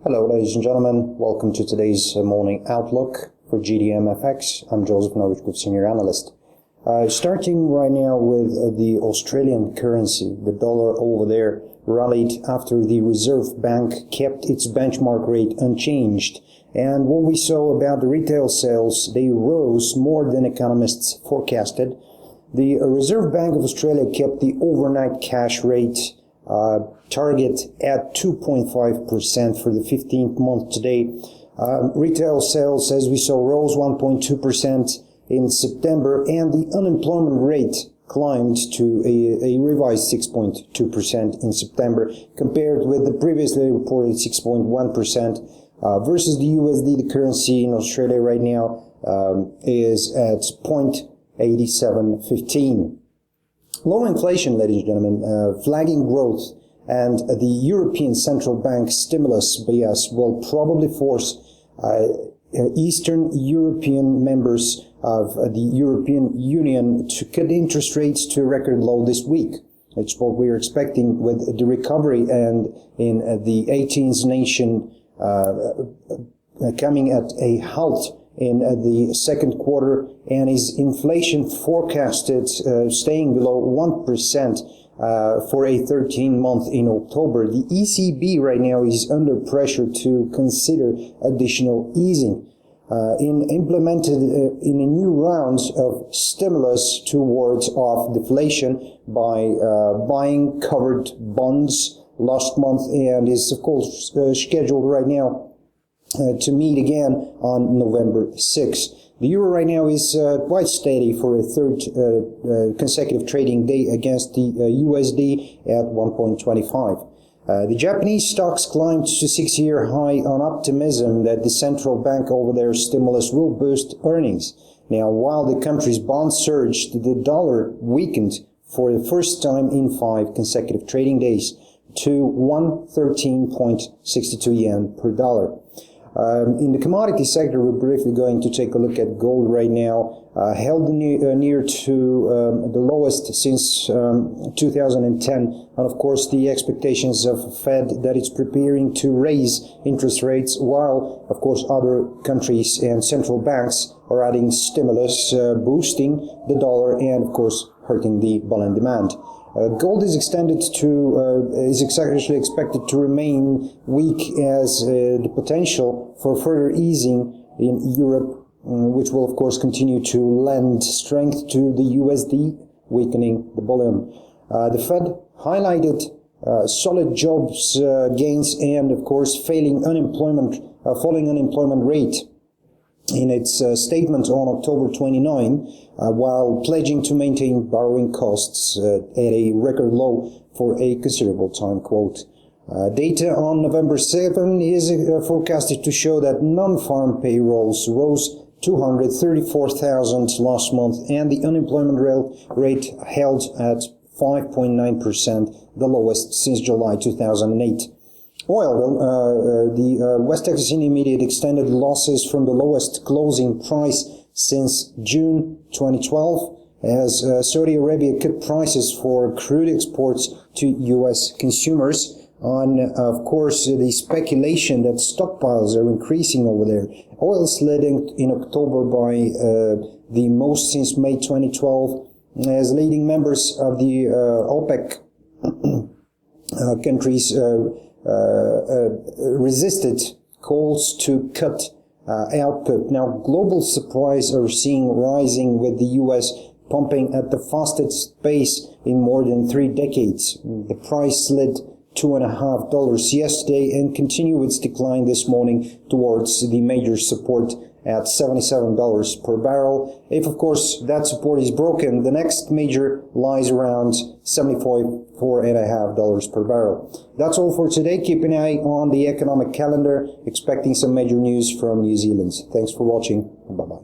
Hello ladies and gentlemen, welcome to today's morning outlook for GDMFX. I'm Joseph Novich, Senior Analyst. Starting right now with the Australian currency, the dollar over there rallied after the Reserve Bank kept its benchmark rate unchanged. And what we saw about the retail sales, they rose more than economists forecasted. The Reserve Bank of Australia kept the overnight cash rate target at 2.5% for the 15th month today. Retail sales, as we saw, rose 1.2% in September, and the unemployment rate climbed to a revised 6.2% in September, compared with the previously reported 6.1%. Versus the USD, the currency in Australia right now is at 0.8715. Low inflation, ladies and gentlemen, flagging growth, and the European Central Bank stimulus BS will probably force Eastern European members of the European Union to cut interest rates to a record low this week. It's what we're expecting with the recovery and in the 18th nation coming at a halt in the second quarter, and is inflation forecasted staying below 1% for a 13-month in October. The ECB right now is under pressure to consider additional easing. Implemented in a new round of stimulus towards off deflation by buying covered bonds last month, and is of course scheduled right now to meet again on November 6th. The euro right now is quite steady for a third consecutive trading day against the USD at 1.25. The Japanese stocks climbed to 6-year high on optimism that the central bank over their stimulus will boost earnings. Now, while the country's bonds surged, the dollar weakened for the first time in 5 consecutive trading days to 113.62 yen per dollar. In the commodity sector, we're briefly going to take a look at gold right now, held near to the lowest since 2010. And of course, the expectations of Fed that it's preparing to raise interest rates, while of course other countries and central banks are adding stimulus, boosting the dollar and of course hurting the bullion demand. Gold is actually expected to remain weak as the potential for further easing in Europe, which will of course continue to lend strength to the USD, weakening the bullion. The Fed highlighted solid jobs gains and of course falling unemployment rate in its statement on October 29, while pledging to maintain borrowing costs at a record low for a considerable time, quote. Data on November 7 is forecasted to show that non-farm payrolls rose 234,000 last month, and the unemployment rate held at 5.9%, the lowest since July 2008. Oil, the West Texas Intermediate extended losses from the lowest closing price since June 2012 as Saudi Arabia cut prices for crude exports to U.S. consumers on, of course, the speculation that stockpiles are increasing over there. Oil slid in October by the most since May 2012 as leading members of the OPEC countries resisted calls to cut output. Now, global supplies are rising, with the U.S. pumping at the fastest pace in more than 3 decades. The price slid $2.50 yesterday and continued its decline this morning towards the major support at $77 per barrel. If, of course, that support is broken, the next major lies around $74.50 per barrel. That's all for today. Keep an eye on the economic calendar, expecting some major news from New Zealand. Thanks for watching. Bye-bye.